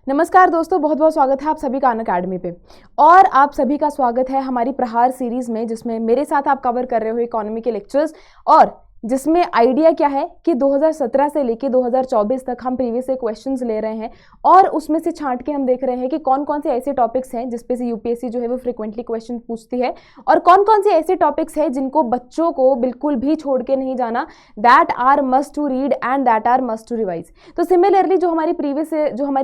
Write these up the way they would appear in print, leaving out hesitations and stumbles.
नमस्कार दोस्तों, बहुत बहुत स्वागत है आप सभी का अनअकैडमी पे। और आप सभी का स्वागत है हमारी प्रहार सीरीज में, जिसमें मेरे साथ आप कवर कर रहे हो इकोनॉमी के लेक्चर्स, और जिसमें आइडिया क्या है कि 2017 से लेके 2024 तक हम प्रीवियस से क्वेश्चंस ले रहे हैं और उसमें से छांट के हम देख रहे हैं कि कौन कौन से ऐसे टॉपिक्स हैं जिस पे से यूपीएससी जो है वो फ्रिक्वेंटली क्वेश्चन पूछती है, और कौन कौन से ऐसे टॉपिक्स हैं जिनको बच्चों को बिल्कुल भी छोड़ के नहीं जाना, that are must to read and that are must to revise. तो सिमिलरली जो हमारी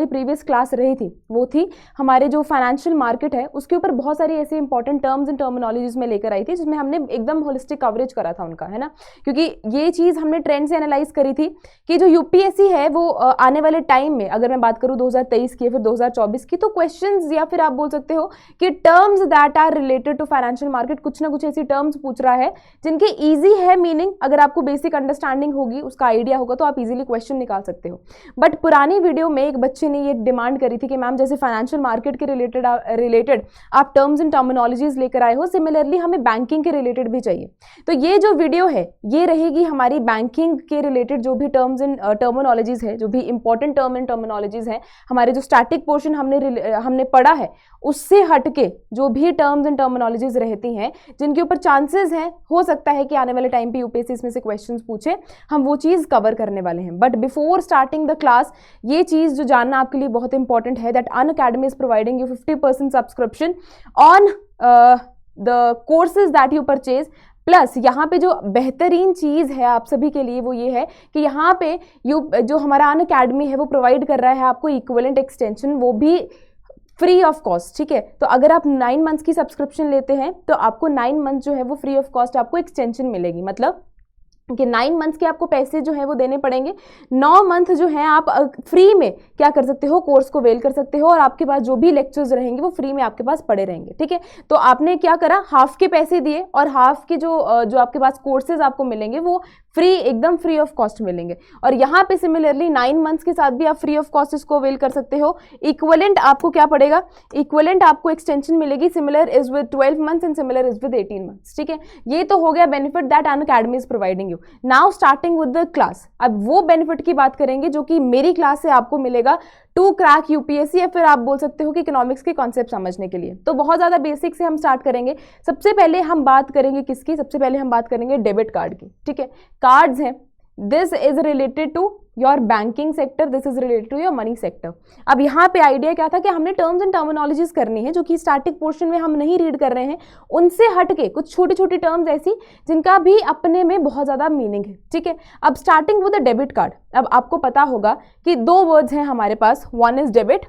प्रीवियस क्लास रही थी वो थी हमारे जो फाइनेंशियल मार्केट है उसके ऊपर बहुत सारी ऐसे इंपॉर्टेंट टर्म्स एंड टर्मिनोलॉजीज में लेकर आई थी, जिसमें हमने एकदम होलिस्टिक कवरेज करा था उनका, है ना। क्योंकि ये चीज हमने ट्रेंड से एनालाइज करी थी कि जो यूपीएससी है वो आने वाले टाइम में, अगर मैं बात करूं 2023 की या फिर 2024 की, तो क्वेश्चंस या फिर आप बोल सकते हो कि terms that are related to financial market, कुछ ना कुछ ऐसी टर्म्स पूछ रहा है जिनकी इजी है मीनिंग। अगर आपको बेसिक अंडरस्टैंडिंग होगी, उसका आइडिया होगा, तो आप इजीली क्वेश्चन निकाल सकते हो। बट पुरानी वीडियो में एक बच्चे ने ये डिमांड करी थी कि मैम जैसे फाइनेंशियल मार्केट के रिलेटेड आप टर्म्स एंड टर्मिनोलॉजीज लेकर आए हो, सिमिलरली हमें बैंकिंग के रिलेटेड भी चाहिए। तो ये जो वीडियो है ये रहेगी हमारी बैंकिंग के रिलेटेड जो भी टर्म्स एंड टर्मिनोलॉजीज है, जो भी इंपॉर्टेंट टर्म एंड टर्मिनोलॉजीज है, हमारे जो स्टैटिक पोर्शन हमने पढ़ा है उससे हटके जो भी टर्म्स एंड टर्मिनोलॉजीज रहती हैं जिनके ऊपर चांसेस हैं, हो सकता है कि आने वाले टाइम पे यूपीएससी इसमें से क्वेश्चंस पूछे, हम वो चीज कवर करने वाले हैं। But before starting the class ये चीज जो जानना आपके लिए बहुत इंपॉर्टेंट है, that Unacademy is providing you 50% subscription on the courses that you purchase. Plus यहाँ पे जो बेहतरीन चीज़ है आप सभी के लिए वो ये है कि यहाँ पे जो हमारा अनअकैडमी है वो प्रोवाइड कर रहा है आपको इक्विवेलेंट एक्सटेंशन, वो भी फ्री ऑफ कॉस्ट। ठीक है, तो अगर आप 9 मंथ्स की सब्सक्रिप्शन लेते हैं तो आपको 9 मंथ जो है वो फ्री ऑफ कॉस्ट आपको एक्सटेंशन मिलेगी। मतलब कि 9 मंथ्स के आपको पैसे जो है वो देने पड़ेंगे, 9 मंथ जो है आप फ्री में क्या कर सकते हो, कोर्स को वेल कर सकते हो, और आपके पास जो भी लेक्चर्स रहेंगे वो फ्री में आपके पास पड़े रहेंगे। ठीक है, तो आपने क्या करा, हाफ के पैसे दिए और हाफ के जो आपके पास कोर्सेज आपको मिलेंगे वो फ्री, एकदम फ्री ऑफ कॉस्ट मिलेंगे। और यहाँ पे सिमिलरली 9 मंथ्स के साथ भी आप फ्री ऑफ कॉस्ट इसको अवेल कर सकते हो। इक्विवेलेंट आपको क्या पड़ेगा, इक्विवेलेंट आपको एक्सटेंशन मिलेगी, similar is with 12 months and similar is with 18 months. ठीक है, ये तो हो गया benefit that Unacademy is providing you. Now starting with the class, अब वो बेनिफिट की बात करेंगे जो कि मेरी क्लास से आपको मिलेगा टू क्रैक यूपीएससी, या फिर आप बोल सकते हो कि इकोनॉमिक्स के कॉन्सेप्ट समझने के लिए। तो बहुत ज्यादा बेसिक से हम स्टार्ट करेंगे। सबसे पहले हम बात करेंगे किसकी, सबसे पहले हम बात करेंगे डेबिट कार्ड की। ठीक है, कार्ड्स हैं, this is related to your banking sector, this is related to your money sector. अब यहाँ पे आइडिया क्या था कि हमने टर्म्स एंड टर्मिनोलॉजीज करनी है जो कि स्टैटिक पोर्शन में हम नहीं रीड कर रहे हैं, उनसे हटके कुछ छोटी छोटी टर्म्स ऐसी जिनका भी अपने में बहुत ज्यादा मीनिंग है। ठीक है, अब starting with the debit card. अब आपको पता होगा कि 2 वर्ड्स हैं हमारे पास, one is debit,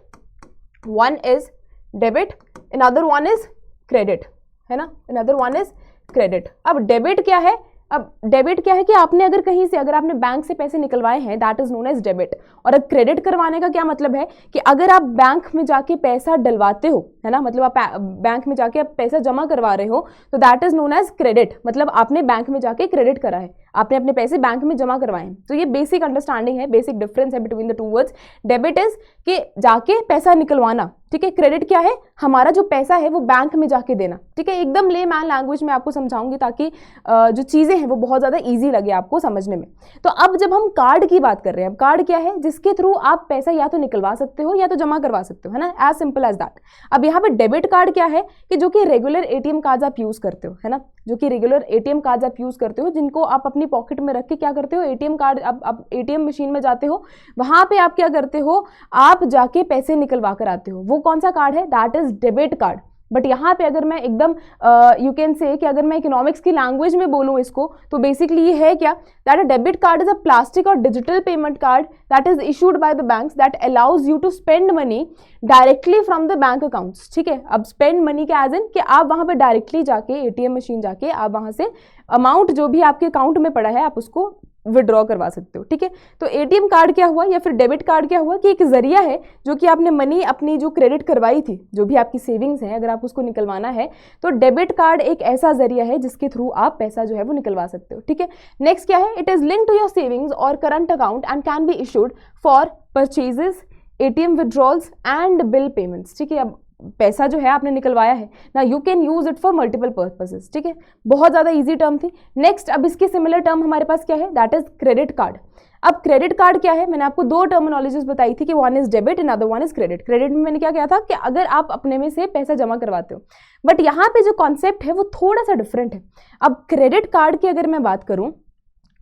another one is credit, है ना, अनदर वन इज क्रेडिट। अब डेबिट क्या है, कि आपने अगर कहीं से, अगर आपने बैंक से पैसे निकलवाए हैं, that is known as debit. और अब क्रेडिट करवाने का क्या मतलब है कि अगर आप बैंक में जाके पैसा डलवाते हो, है ना, मतलब आप बैंक में जाके आप पैसा जमा करवा रहे हो, तो that is known as credit. मतलब आपने बैंक में जाके क्रेडिट करा है, आपने अपने पैसे बैंक में जमा करवाए हैं। तो ये बेसिक अंडरस्टैंडिंग है, बेसिक डिफरेंस है between the 2 words. Debit is कि जाके पैसा निकलवाना, ठीक है। क्रेडिट क्या है, हमारा जो पैसा है वो बैंक में जाके देना। ठीक है, एकदम ले मैन लैंग्वेज में आपको समझाऊंगी ताकि जो चीजें हैं वो बहुत ज्यादा इजी लगे आपको समझने में। तो अब जब हम कार्ड की बात कर रहे हैं, अब कार्ड क्या है, जिसके थ्रू आप पैसा या तो निकलवा सकते हो या तो जमा करवा सकते हो, है ना, एज सिंपल एज दैट। अब यहाँ पे डेबिट कार्ड क्या है कि जो कि रेगुलर एटीएम कार्ड आप यूज करते हो, है ना, जो कि रेगुलर एटीएम कार्ड आप यूज करते हो, जिनको आप अपनी पॉकेट में रख के क्या करते हो, एटीएम कार्ड, आप एटीएम मशीन में जाते हो, वहां पे आप क्या करते हो, आप जाके पैसे निकलवा कर आते हो। वो कौन सा कार्ड है, that is debit card. But यहाँ पे अगर मैं एकदम यू कैन से कि अगर मैं इकोनॉमिक्स की लैंग्वेज में बोलूँ इसको, तो बेसिकली ये है क्या, that a debit card is a plastic और digital payment card that is issued by the banks that allows you to spend money directly from the bank accounts. ठीक है, अब स्पेंड मनी के एज इन कि आप वहां पे directly जाके एटीएम मशीन जाके आप वहां से अमाउंट जो भी आपके अकाउंट में पड़ा है आप उसको विड्रॉ करवा सकते हो। ठीक है, तो एटीएम कार्ड क्या हुआ या फिर डेबिट कार्ड क्या हुआ कि एक जरिया है जो कि आपने मनी अपनी जो क्रेडिट करवाई थी, जो भी आपकी सेविंग्स है, अगर आप उसको निकलवाना है तो डेबिट कार्ड एक ऐसा जरिया है जिसके थ्रू आप पैसा जो है वो निकलवा सकते हो। ठीक है, नेक्स्ट क्या है, it is link to your savings और current account and can be issued for purchases, ATM withdrawals and bill payments. ठीक है, अब पैसा जो है आपने निकलवाया है ना, you can use it for multiple purposes. ठीक है, बहुत ज्यादा इजी टर्म थी। नेक्स्ट, अब इसकी सिमिलर टर्म हमारे पास क्या है, दैट इज क्रेडिट कार्ड। अब क्रेडिट कार्ड क्या है, मैंने आपको दो टर्मिनोलॉजीज बताई थी कि one is debit and other one is credit. Credit में मैंने क्या कहा था कि अगर आप अपने में से पैसा जमा करवाते हो, बट यहाँ पे जो कॉन्सेप्ट है वो थोड़ा सा डिफरेंट है। अब क्रेडिट कार्ड की अगर मैं बात करूँ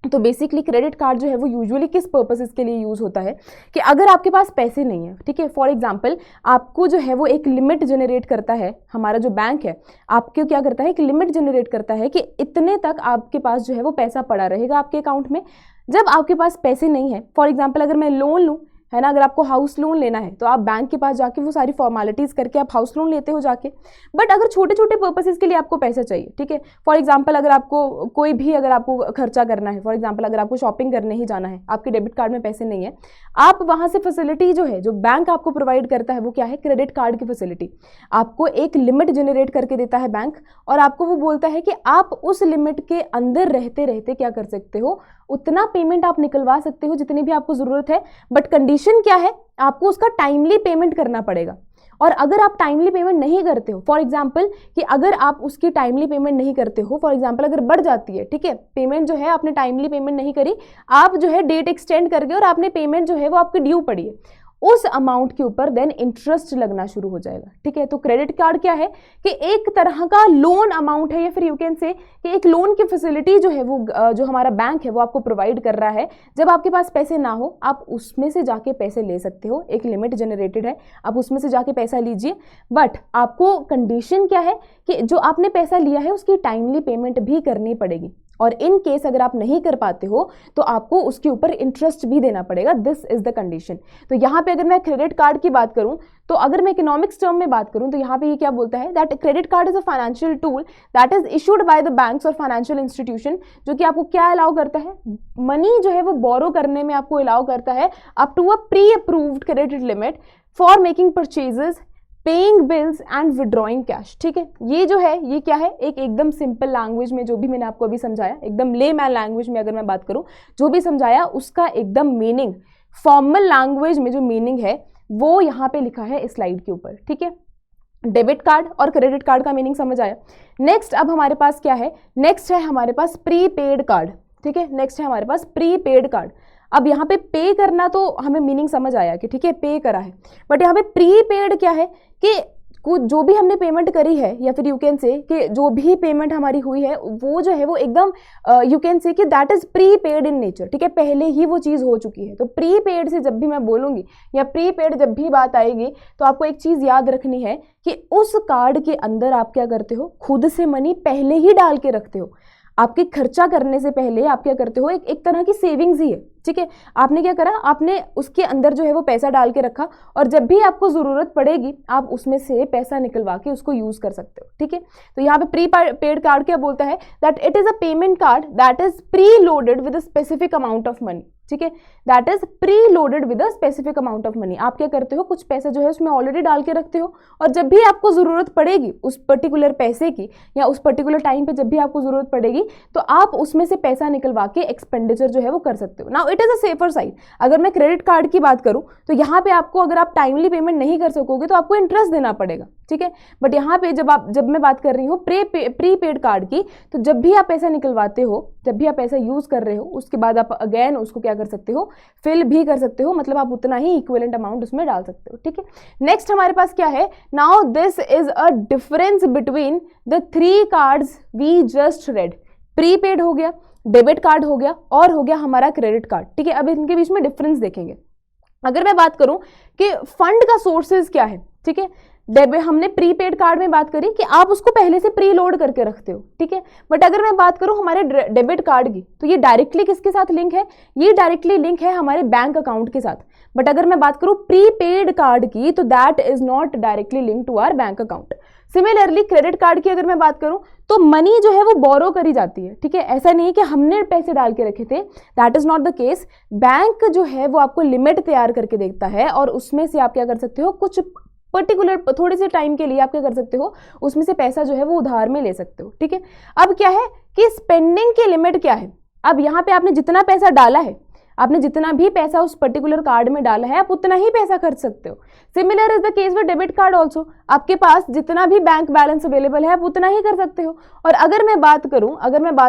तो बेसिकली क्रेडिट कार्ड जो है वो यूजुअली किस पर्पसेस के लिए यूज़ होता है कि अगर आपके पास पैसे नहीं है, ठीक है, फॉर एग्जांपल आपको जो है वो एक लिमिट जनरेट करता है, हमारा जो बैंक है आपको क्या करता है, एक लिमिट जनरेट करता है कि इतने तक आपके पास जो है वो पैसा पड़ा रहेगा आपके अकाउंट में। जब आपके पास पैसे नहीं है, फॉर एग्जाम्पल अगर मैं लोन लूँ, है ना, अगर आपको हाउस लोन लेना है तो आप बैंक के पास जाके वो सारी फॉर्मेलिटीज करके आप हाउस लोन लेते हो जाके। बट अगर छोटे छोटे पर्पसेस के लिए आपको पैसा चाहिए, ठीक है, फॉर एग्जांपल अगर आपको कोई भी अगर आपको खर्चा करना है, फॉर एग्जांपल अगर आपको शॉपिंग करने ही जाना है, आपके डेबिट कार्ड में पैसे नहीं है, आप वहां से फैसिलिटी जो है जो बैंक आपको प्रोवाइड करता है वो क्या है, क्रेडिट कार्ड की फैसिलिटी। आपको एक लिमिट जनरेट करके देता है बैंक और आपको वो बोलता है कि आप उस लिमिट के अंदर रहते रहते क्या कर सकते हो, उतना पेमेंट आप निकलवा सकते हो जितनी भी आपको जरूरत है। बट कंडीशन क्या है, आपको उसका टाइमली पेमेंट करना पड़ेगा। और अगर आप टाइमली पेमेंट नहीं करते हो, फॉर एग्जांपल कि अगर आप उसकी टाइमली पेमेंट नहीं करते हो, फॉर एग्जांपल अगर बढ़ जाती है, ठीक है, पेमेंट जो है आपने टाइमली पेमेंट नहीं करी, आप जो है डेट एक्सटेंड कर गए और आपने पेमेंट जो है वो आपकी ड्यू पड़ी है, उस अमाउंट के ऊपर देन इंटरेस्ट लगना शुरू हो जाएगा, ठीक है। तो क्रेडिट कार्ड क्या है कि एक तरह का लोन अमाउंट है, या फिर यू कैन से कि एक लोन की फैसिलिटी जो है वो जो हमारा बैंक है वो आपको प्रोवाइड कर रहा है। जब आपके पास पैसे ना हो आप उसमें से जाके पैसे ले सकते हो, एक लिमिट जनरेटेड है, आप उसमें से जाके पैसा लीजिए। बट आपको कंडीशन क्या है कि जो आपने पैसा लिया है उसकी टाइमली पेमेंट भी करनी पड़ेगी, और इन केस अगर आप नहीं कर पाते हो तो आपको उसके ऊपर इंटरेस्ट भी देना पड़ेगा। This is the condition. तो यहाँ पे अगर मैं क्रेडिट कार्ड की बात करूं, तो अगर मैं इकोनॉमिक्स टर्म में बात करूं तो यहाँ पे ये क्या बोलता है, that credit card is a financial tool that is issued by the banks और फाइनेंशियल इंस्टीट्यूशन, जो कि आपको क्या अलाउ करता है, मनी जो है वो बोरो करने में आपको अलाउ करता है up to a pre approved credit limit for making purchases, paying bills and withdrawing cash. ठीक है, ये जो है ये क्या है, एक एकदम सिंपल लैंग्वेज में जो भी मैंने आपको अभी समझाया, एकदम लेमैन लैंग्वेज में अगर मैं बात करूं, जो भी समझाया उसका एकदम मीनिंग फॉर्मल लैंग्वेज में जो मीनिंग है वो यहाँ पे लिखा है इस स्लाइड के ऊपर। ठीक है, डेबिट कार्ड और क्रेडिट कार्ड का मीनिंग समझ आया। नेक्स्ट अब हमारे पास क्या है, नेक्स्ट है हमारे पास प्रीपेड कार्ड। ठीक है, नेक्स्ट है हमारे पास प्रीपेड कार्ड। अब यहाँ पे पे करना तो हमें मीनिंग समझ आया कि ठीक है पे करा है, बट यहाँ पे प्रीपेड क्या है कि कुछ जो भी हमने पेमेंट करी है, या फिर यू कैन से कि जो भी पेमेंट हमारी हुई है वो जो है वो एकदम यू कैन से कि that is prepaid in nature. ठीक है, पहले ही वो चीज़ हो चुकी है। तो प्रीपेड से जब भी मैं बोलूँगी या प्रीपेड जब भी बात आएगी तो आपको एक चीज़ याद रखनी है कि उस कार्ड के अंदर आप क्या करते हो, खुद से मनी पहले ही डाल के रखते हो। आपके खर्चा करने से पहले आप क्या करते हो, एक तरह की सेविंग्स ही है। ठीक है, आपने क्या करा, आपने उसके अंदर जो है वो पैसा डाल के रखा, और जब भी आपको जरूरत पड़ेगी आप उसमें से पैसा निकलवा के उसको यूज कर सकते हो। ठीक है, तो यहाँ पे प्री पेड कार्ड क्या बोलता है, that it is a payment card that is pre loaded with a specific amount of money. ठीक है, that is pre loaded with a specific amount of money. आप क्या करते हो, कुछ पैसा जो है उसमें ऑलरेडी डाल के रखते हो, और जब भी आपको जरूरत पड़ेगी उस पर्टिकुलर पैसे की या उस पर्टिकुलर टाइम पे जब भी आपको जरूरत पड़ेगी तो आप उसमें से पैसा निकलवा के एक्सपेंडिचर जो है वो कर सकते हो। Now it is a safer side. अगर मैं क्रेडिट कार्ड की बात करूं तो यहाँ पे आपको अगर आप टाइमली पेमेंट नहीं कर सकोगे तो आपको इंटरेस्ट देना पड़ेगा। ठीक है, बट यहाँ पे जब मैं बात कर रही हूँ प्रीपेड कार्ड की, तो जब भी आप पैसा निकलवाते हो, जब भी आप पैसा यूज कर रहे हो, उसके बाद आप अगेन उसको क्या कर सकते हो, फिल भी कर सकते हो, मतलब आप उतना ही इक्विवेलेंट अमाउंट उसमें डाल सकते हो। ठीक है, नेक्स्ट हमारे पास क्या है, now this is a difference between the three cards we just read. Prepaid हो गया, डेबिट कार्ड हो गया, और हो गया हमारा क्रेडिट कार्ड। ठीक है, अब इनके बीच में डिफरेंस देखेंगे। अगर मैं बात करूं कि फंड का सोर्सेज क्या है, ठीक है, हमने प्रीपेड कार्ड में बात करी कि आप उसको पहले से प्री लोड करके रखते हो। ठीक है, बट अगर मैं बात करूं हमारे डेबिट कार्ड की, तो ये डायरेक्टली किसके साथ लिंक है, ये डायरेक्टली लिंक है हमारे बैंक अकाउंट के साथ। बट अगर मैं बात करूं प्रीपेड कार्ड की, तो that is not directly link to our bank account. Similarly credit card की अगर मैं बात करूं तो मनी जो है वो बोरो करी जाती है। ठीक है, ऐसा नहीं है कि हमने पैसे डाल के रखे थे, that is not the case. Bank जो है वो आपको लिमिट तैयार करके देता है, और उसमें से आप क्या कर सकते हो, कुछ पर्टिकुलर थोड़े से टाइम के लिए आप क्या कर सकते हो, उसमें से पैसा जो है वो उधार में ले सकते हो। ठीक है, अब क्या है कि स्पेंडिंग की लिमिट क्या है, अब यहाँ पे आपने जितना पैसा डाला है आपने जितना भी पैसा उस पर्टिकुलर कार्ड में डाला है आप उतना ही पैसा खर्च सकते हो। Similar is the case with debit card also, आपके पास जितना भी बैंक बैलेंस अवेलेबल है आप उतना ही कर सकते हो। और अगर मैं बात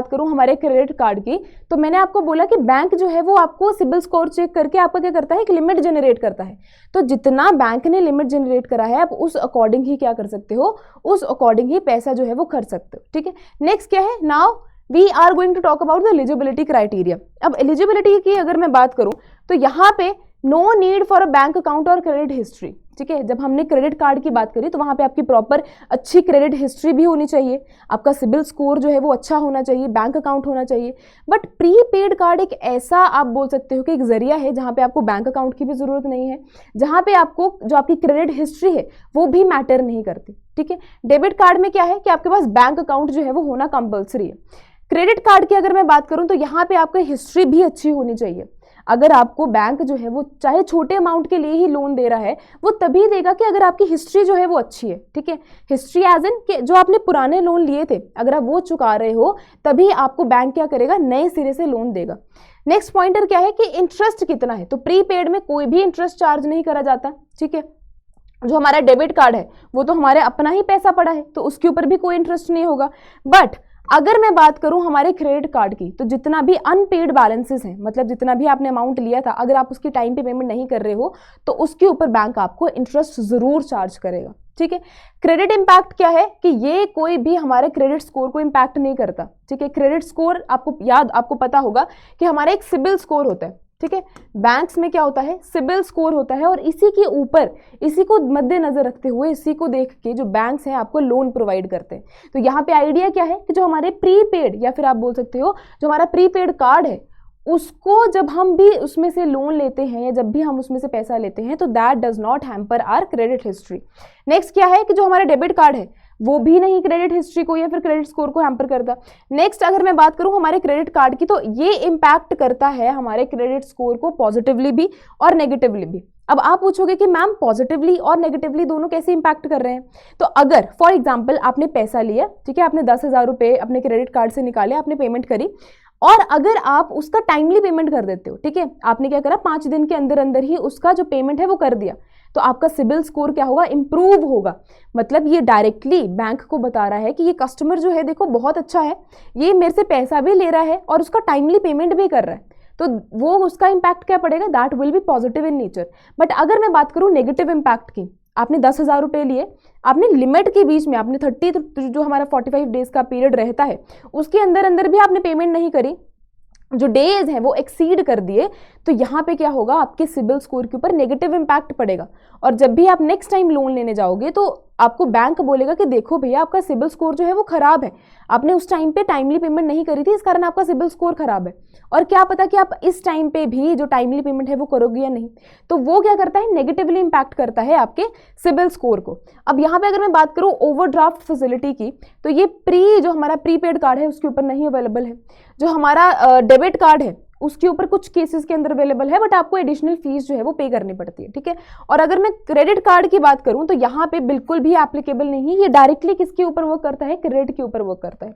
करूं हमारे क्रेडिट कार्ड की, तो मैंने आपको बोला कि बैंक जो है वो आपको सिबिल स्कोर चेक करके आपका क्या करता है, एक लिमिट जनरेट करता है। तो जितना बैंक ने लिमिट जनरेट करा है आप उस अकॉर्डिंग ही क्या कर सकते हो, उस अकॉर्डिंग ही पैसा जो है वो खर्च सकते हो। ठीक है, नेक्स्ट क्या है, now we are going to talk about the eligibility criteria. अब एलिजिबिलिटी की अगर मैं बात करूं तो यहाँ पे no need for a bank account और क्रेडिट हिस्ट्री। ठीक है, जब हमने क्रेडिट कार्ड की बात करी तो वहां पे आपकी प्रॉपर अच्छी क्रेडिट हिस्ट्री भी होनी चाहिए, आपका सिबिल स्कोर जो है वो अच्छा होना चाहिए, बैंक अकाउंट होना चाहिए। बट प्रीपेड कार्ड एक ऐसा आप बोल सकते हो कि एक जरिया है जहां पे आपको बैंक अकाउंट की भी जरूरत नहीं है, जहां पे आपको जो आपकी क्रेडिट हिस्ट्री है वो भी मैटर नहीं करती। ठीक है, डेबिट कार्ड में क्या है कि आपके पास बैंक अकाउंट जो है वो होना कंपल्सरी है। क्रेडिट कार्ड की अगर मैं बात करूं तो यहाँ पे आपकी हिस्ट्री भी अच्छी होनी चाहिए। अगर आपको बैंक जो है वो चाहे छोटे अमाउंट के लिए ही लोन दे रहा है वो तभी देगा कि अगर आपकी हिस्ट्री जो है वो अच्छी है। ठीक है, हिस्ट्री एज इन कि जो आपने पुराने लोन लिए थे अगर आप वो चुका रहे हो तभी आपको बैंक क्या करेगा, नए सिरे से लोन देगा। नेक्स्ट पॉइंटर क्या है कि इंटरेस्ट कितना है, तो प्रीपेड में कोई भी इंटरेस्ट चार्ज नहीं करा जाता। ठीक है, जो हमारा डेबिट कार्ड है वो तो हमारे अपना ही पैसा पड़ा है तो उसके ऊपर भी कोई इंटरेस्ट नहीं होगा। बट अगर मैं बात करूं हमारे क्रेडिट कार्ड की, तो जितना भी अनपेड बैलेंसेस हैं, मतलब जितना भी आपने अमाउंट लिया था अगर आप उसकी टाइम पे पेमेंट नहीं कर रहे हो तो उसके ऊपर बैंक आपको इंटरेस्ट जरूर चार्ज करेगा। ठीक है, क्रेडिट इंपैक्ट क्या है कि ये कोई भी हमारे क्रेडिट स्कोर को इंपैक्ट नहीं करता। ठीक है, क्रेडिट स्कोर आपको पता होगा कि हमारा एक सिबिल स्कोर होता है। ठीक है, बैंक्स में क्या होता है, सिबिल स्कोर होता है और इसी के ऊपर, इसी को मद्देनजर रखते हुए, इसी को देख के जो बैंक्स हैं आपको लोन प्रोवाइड करते हैं। तो यहाँ पे आइडिया क्या है कि जो हमारे प्रीपेड या फिर आप बोल सकते हो जो हमारा प्रीपेड कार्ड है उसको जब हम भी उसमें से लोन लेते हैं या जब भी हम उसमें से पैसा लेते हैं तो that does not hamper our credit history. Next क्या है कि जो हमारा डेबिट कार्ड है वो भी नहीं क्रेडिट हिस्ट्री को या फिर क्रेडिट स्कोर को हैम्पर करता। नेक्स्ट अगर मैं बात करूं हमारे क्रेडिट कार्ड की, तो ये इंपैक्ट करता है हमारे क्रेडिट स्कोर को पॉजिटिवली भी और नेगेटिवली भी। अब आप पूछोगे कि मैम पॉजिटिवली और नेगेटिवली दोनों कैसे इंपैक्ट कर रहे हैं, तो अगर फॉर एग्जांपल आपने पैसा लिया, ठीक है, आपने 10,000 रुपये अपने क्रेडिट कार्ड से निकाले, आपने पेमेंट करी और अगर आप उसका टाइमली पेमेंट कर देते हो, ठीक है, आपने क्या करा 5 दिन के अंदर अंदर ही उसका जो पेमेंट है वो कर दिया, तो आपका सिबिल स्कोर क्या होगा, इंप्रूव होगा। मतलब ये डायरेक्टली बैंक को बता रहा है कि ये कस्टमर जो है देखो बहुत अच्छा है, ये मेरे से पैसा भी ले रहा है और उसका टाइमली पेमेंट भी कर रहा है, तो वो उसका इंपैक्ट क्या पड़ेगा, that will be positive in nature. But अगर मैं बात करूं नेगेटिव इंपैक्ट की, आपने 10,000 रुपये लिए, आपने लिमिट के बीच में आपने 30 जो हमारा 45 डेज का पीरियड रहता है उसके अंदर अंदर भी आपने पेमेंट नहीं करी, जो डेज हैं वो एक्सीड कर दिए, तो यहाँ पे क्या होगा, आपके सिबिल स्कोर के ऊपर नेगेटिव इंपैक्ट पड़ेगा। और जब भी आप नेक्स्ट टाइम लोन लेने जाओगे तो आपको बैंक बोलेगा कि देखो भैया आपका सिबिल स्कोर जो है वो खराब है, आपने उस टाइम पे टाइमली पेमेंट नहीं करी थी, इस कारण आपका सिबिल स्कोर खराब है। और क्या पता कि आप इस टाइम पे भी जो टाइमली पेमेंट है वो करोगे या नहीं, तो वो क्या करता है, नेगेटिवली इंपैक्ट करता है आपके सिबिल स्कोर को। अब यहाँ पे अगर मैं बात करूँ ओवरड्राफ्ट फैसिलिटी की, तो ये जो हमारा प्रीपेड कार्ड है उसके ऊपर नहीं अवेलेबल है, जो हमारा डेबिट कार्ड है उसके ऊपर कुछ केसेस के अंदर अवेलेबल है, बट आपको एडिशनल फीस जो है वो पे करनी पड़ती है। ठीक है, और अगर मैं क्रेडिट कार्ड की बात करूं तो यहाँ पे बिल्कुल भी एप्लीकेबल नहीं है, ये डायरेक्टली किसके ऊपर वर्क करता है, क्रेडिट के ऊपर वर्क करता है।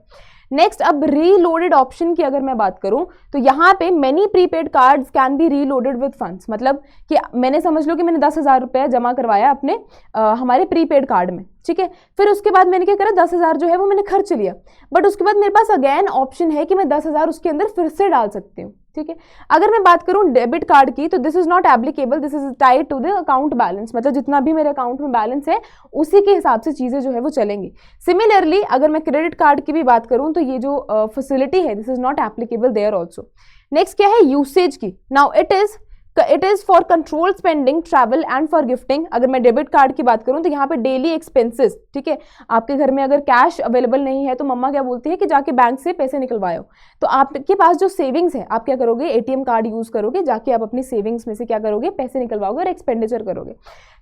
नेक्स्ट, अब रीलोडेड ऑप्शन की अगर मैं बात करूं तो यहाँ पे many prepaid cards can be reloaded with funds, मतलब कि मैंने समझ लो कि मैंने 10,000 रुपये जमा करवाया अपने हमारे प्रीपेड कार्ड में, ठीक है, फिर उसके बाद मैंने क्या करा, 10,000 जो है वो मैंने खर्च लिया, बट उसके बाद मेरे पास अगेन ऑप्शन है कि मैं 10,000 उसके अंदर फिर से डाल सकती हूँ। ठीक है, अगर मैं बात करूं डेबिट कार्ड की तो this is not applicable, this is tied to the account balance, मतलब जितना भी मेरे अकाउंट में बैलेंस है उसी के हिसाब से चीजें जो है वो चलेंगी। सिमिलरली अगर मैं क्रेडिट कार्ड की भी बात करूं तो ये जो फैसिलिटी है this is not applicable there also. Next क्या है, यूसेज की, now it is for control spending, travel and for gifting. अगर मैं डेबिट कार्ड की बात करूं तो यहाँ पे डेली एक्सपेंसेस, ठीक है, आपके घर में अगर कैश अवेलेबल नहीं है तो मम्मा क्या बोलती है कि जाके बैंक से पैसे निकलवाओ, तो आपके पास जो सेविंग्स है आप क्या करोगे, एटीएम कार्ड यूज करोगे, जाके आप अपनी सेविंग्स में से क्या करोगे, पैसे निकलवाओगे और एक्सपेंडिचर करोगे।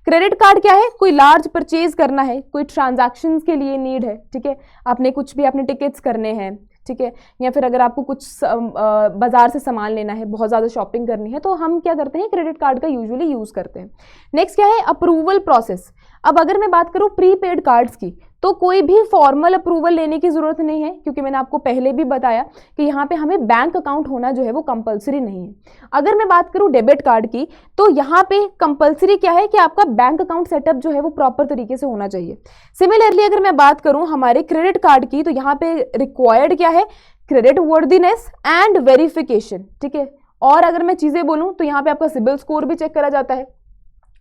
क्रेडिट कार्ड क्या है, कोई लार्ज परचेज करना है, कोई ट्रांजैक्शंस के लिए नीड है, ठीक है, आपने कुछ भी अपने टिकट्स करने हैं, ठीक है, या फिर अगर आपको कुछ बाजार से सामान लेना है, बहुत ज़्यादा शॉपिंग करनी है, तो हम क्या करते हैं, क्रेडिट कार्ड का यूजुअली यूज़ करते हैं। नेक्स्ट क्या है, अप्रूवल प्रोसेस। अब अगर मैं बात करूं प्रीपेड कार्ड्स की तो कोई भी फॉर्मल अप्रूवल लेने की जरूरत नहीं है, क्योंकि मैंने आपको पहले भी बताया कि यहाँ पे हमें बैंक अकाउंट होना जो है वो कंपलसरी नहीं है। अगर मैं बात करूँ डेबिट कार्ड की, तो यहाँ पे कंपलसरी क्या है कि आपका बैंक अकाउंट सेटअप जो है वो प्रॉपर तरीके से होना चाहिए। सिमिलरली अगर मैं बात करूँ हमारे क्रेडिट कार्ड की, तो यहाँ पे रिक्वायर्ड क्या है, क्रेडिट वर्दीनेस एंड वेरिफिकेशन, ठीक है। और अगर मैं चीजें बोलूं तो यहाँ पे आपका सिबिल स्कोर भी चेक करा जाता है,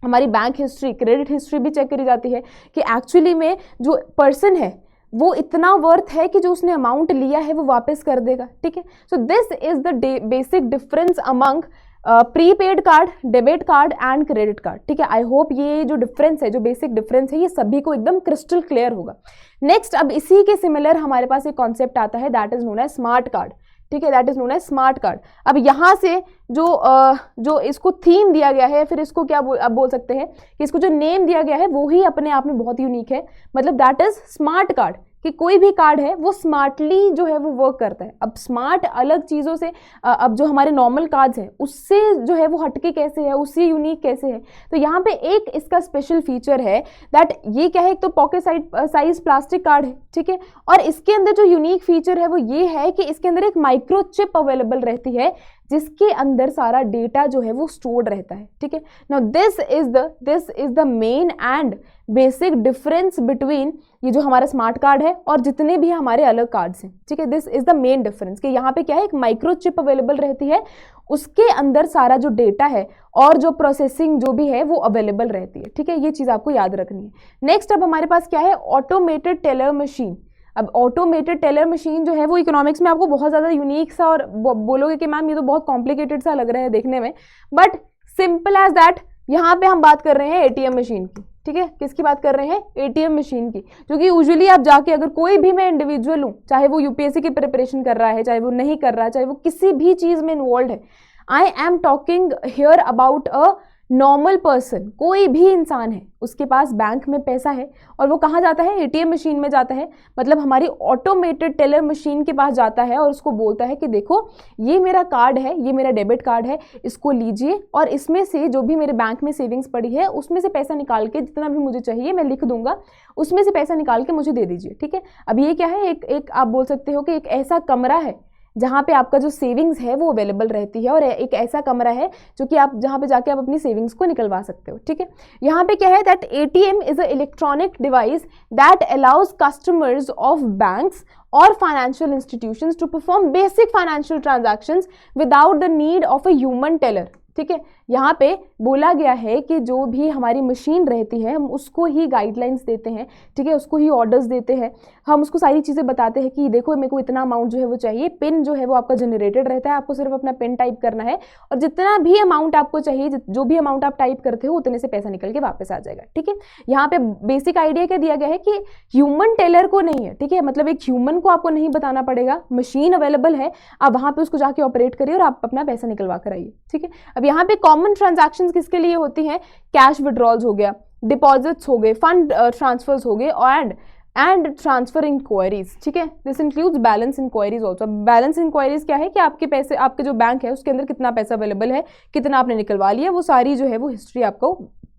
हमारी बैंक हिस्ट्री, क्रेडिट हिस्ट्री भी चेक करी जाती है कि एक्चुअली में जो पर्सन है वो इतना वर्थ है कि जो उसने अमाउंट लिया है वो वापस कर देगा, ठीक है। So this is the basic difference among prepaid card, debit card and credit card, ठीक है। आई होप ये जो डिफरेंस है, जो बेसिक डिफरेंस है, ये सभी को एकदम क्रिस्टल क्लियर होगा। नेक्स्ट, अब इसी के सिमिलर हमारे पास एक कॉन्सेप्ट आता है, that is known as smart card, ठीक है, that is known as smart card. अब यहाँ से जो इसको थीम दिया गया है, फिर इसको क्या आप बोल सकते हैं कि इसको जो नेम दिया गया है वो ही अपने आप में बहुत यूनिक है, मतलब दैट इज स्मार्ट कार्ड, कि कोई भी कार्ड है वो स्मार्टली जो है वो वर्क करता है। अब स्मार्ट अलग चीज़ों से, अब जो हमारे नॉर्मल कार्ड्स हैं उससे जो है वो हटके कैसे है, उससे यूनिक कैसे है, तो यहाँ पे एक इसका स्पेशल फीचर है दैट ये क्या है, एक तो पॉकेट साइज प्लास्टिक कार्ड है, ठीक है। और इसके अंदर जो यूनिक फीचर है वो ये है कि इसके अंदर एक माइक्रो चिप अवेलेबल रहती है, जिसके अंदर सारा डेटा जो है वो स्टोर्ड रहता है, ठीक है। Now this is the main and basic difference between ये जो हमारा स्मार्ट कार्ड है और जितने भी हमारे अलग कार्ड्स हैं, ठीक है। This is the main difference कि यहाँ पे क्या है, एक माइक्रो चिप अवेलेबल रहती है, उसके अंदर सारा जो डेटा है और जो प्रोसेसिंग जो भी है वो अवेलेबल रहती है, ठीक है। ये चीज़ आपको याद रखनी है। नेक्स्ट, अब हमारे पास क्या है, ऑटोमेटेड टेलर मशीन। अब ऑटोमेटेड टेलर मशीन जो है वो इकोनॉमिक्स में आपको बहुत ज़्यादा यूनिक सा, और बोलोगे कि मैम ये तो बहुत कॉम्प्लिकेटेड सा लग रहा है देखने में, बट सिंपल एज दैट। यहाँ पे हम बात कर रहे हैं एटीएम मशीन की, ठीक है। किसकी बात कर रहे हैं, एटीएम मशीन की, जो कि यूजुअली आप जाके, अगर कोई भी मैं इंडिविजुअल हूँ, चाहे वो यूपीएससी की प्रिपरेशन कर रहा है, चाहे वो नहीं कर रहा है, चाहे वो किसी भी चीज़ में इन्वॉल्व है, I am talking here about a normal person, कोई भी इंसान है, उसके पास बैंक में पैसा है और वो कहाँ जाता है, एटीएम मशीन में जाता है, मतलब हमारी ऑटोमेटेड टेलर मशीन के पास जाता है और उसको बोलता है कि देखो ये मेरा कार्ड है, ये मेरा डेबिट कार्ड है, इसको लीजिए और इसमें से जो भी मेरे बैंक में सेविंग्स पड़ी है उसमें से पैसा निकाल के, जितना भी मुझे चाहिए मैं लिख दूंगा, उसमें से पैसा निकाल के मुझे दे दीजिए, ठीक है। अब ये क्या है, एक आप बोल सकते हो कि एक ऐसा कमरा है जहाँ पे आपका जो सेविंग्स है वो अवेलेबल रहती है, और एक ऐसा कमरा है जो कि आप जहाँ पे जाके आप अपनी सेविंग्स को निकलवा सकते हो, ठीक है। यहाँ पे क्या है, that ATM is a electronic device that allows customers of banks और financial institutions to perform basic financial transactions without the need of a human teller, ठीक है। यहाँ पे बोला गया है कि जो भी हमारी मशीन रहती है हम उसको ही गाइडलाइंस देते हैं, ठीक है, उसको ही ऑर्डर्स देते हैं, हम उसको सारी चीज़ें बताते हैं कि देखो मेरे को इतना अमाउंट जो है वो चाहिए, पिन जो है वो आपका जनरेटेड रहता है, आपको सिर्फ अपना पिन टाइप करना है और जितना भी अमाउंट आपको चाहिए, जो भी अमाउंट आप टाइप करते हो उतने से पैसा निकल के वापस आ जाएगा, ठीक है। यहाँ पे बेसिक आइडिया क्या दिया गया है कि ह्यूमन टेलर को नहीं है, ठीक है, मतलब एक ह्यूमन को आपको नहीं बताना पड़ेगा, मशीन अवेलेबल है, आप वहाँ पे उसको जाके ऑपरेट करिए और आप अपना पैसा निकलवा कर आइए, ठीक है। अब यहाँ पे कॉमन ट्रांजैक्शंस किसके लिए होती हैं, कैश विड्रॉल्स हो गया, डिपॉजिट्स हो गए, फंड ट्रांसफर्स हो गए एंड ट्रांसफर इंक्वायरीज, ठीक है। This includes balance inquiries also. Balance inquiries क्या है कि आपके पैसे, आपके जो बैंक है उसके अंदर कितना पैसा अवेलेबल है, कितना आपने निकलवा लिया, वो सारी जो है वो हिस्ट्री आपको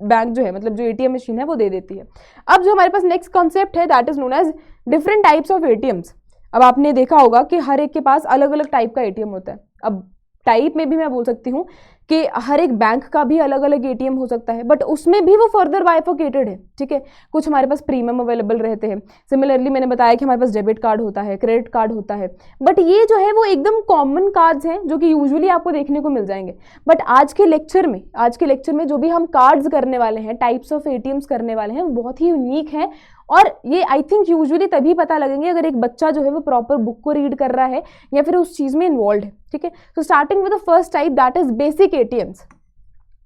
बैंक जो है, मतलब जो एटीएम मशीन है वो दे देती है। अब जो हमारे पास नेक्स्ट कॉन्सेप्ट है that is known as different types of ATMs. अब आपने देखा होगा कि हर एक के पास अलग अलग टाइप का एटीएम होता है। अब टाइप में भी मैं बोल सकती हूँ कि हर एक बैंक का भी अलग अलग एटीएम हो सकता है, बट उसमें भी वो फर्दर बाइफर्केटेड है, ठीक है। कुछ हमारे पास प्रीमियम अवेलेबल रहते हैं, सिमिलरली मैंने बताया कि हमारे पास डेबिट कार्ड होता है, क्रेडिट कार्ड होता है, बट ये जो है वो एकदम कॉमन कार्ड्स हैं जो कि यूजुअली आपको देखने को मिल जाएंगे। बट आज के लेक्चर में जो भी हम कार्ड्स करने वाले हैं, टाइप्स ऑफ एटीएम्स करने वाले हैं, वो बहुत ही यूनिक है और ये आई थिंक यूजुअली तभी पता लगेंगे अगर एक बच्चा जो है वो प्रॉपर बुक को रीड कर रहा है या फिर उस चीज़ में इन्वॉल्व है, ठीक है। So starting with the first type that is basic ATMs.